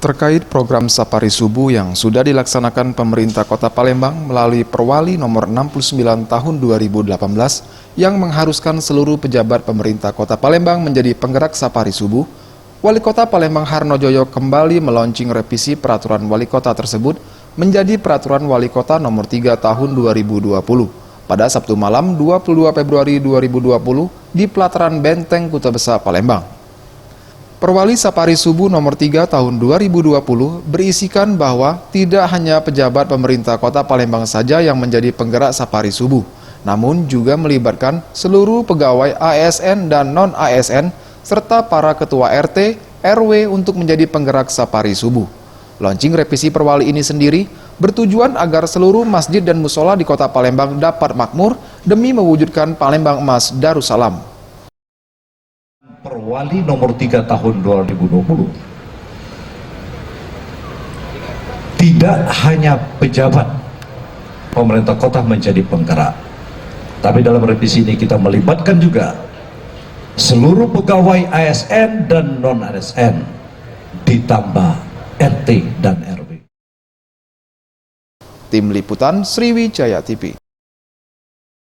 Terkait program Sapari Subuh yang sudah dilaksanakan pemerintah Kota Palembang melalui Perwali nomor 69 tahun 2018 yang mengharuskan seluruh pejabat pemerintah Kota Palembang menjadi penggerak Sapari Subuh, Wali Kota Palembang Harnojoyo kembali meluncing revisi peraturan wali kota tersebut menjadi peraturan wali kota nomor 3 tahun 2020 pada Sabtu malam 22 Februari 2020 di pelataran Benteng Kuta Besar Palembang. Perwali Sapari Subuh nomor 3 tahun 2020 berisikan bahwa tidak hanya pejabat pemerintah Kota Palembang saja yang menjadi penggerak Sapari Subuh, namun juga melibatkan seluruh pegawai ASN dan non-ASN serta para ketua RT, RW untuk menjadi penggerak Sapari Subuh. Launching revisi Perwali ini sendiri bertujuan agar seluruh masjid dan musola di Kota Palembang dapat makmur demi mewujudkan Palembang Emas Darussalam. Perwali nomor 3 tahun 2020 tidak hanya pejabat pemerintah kota menjadi penggerak, tapi dalam revisi ini kita melibatkan juga seluruh pegawai ASN dan non-ASN ditambah RT dan RW. Tim Liputan Sriwijaya TV.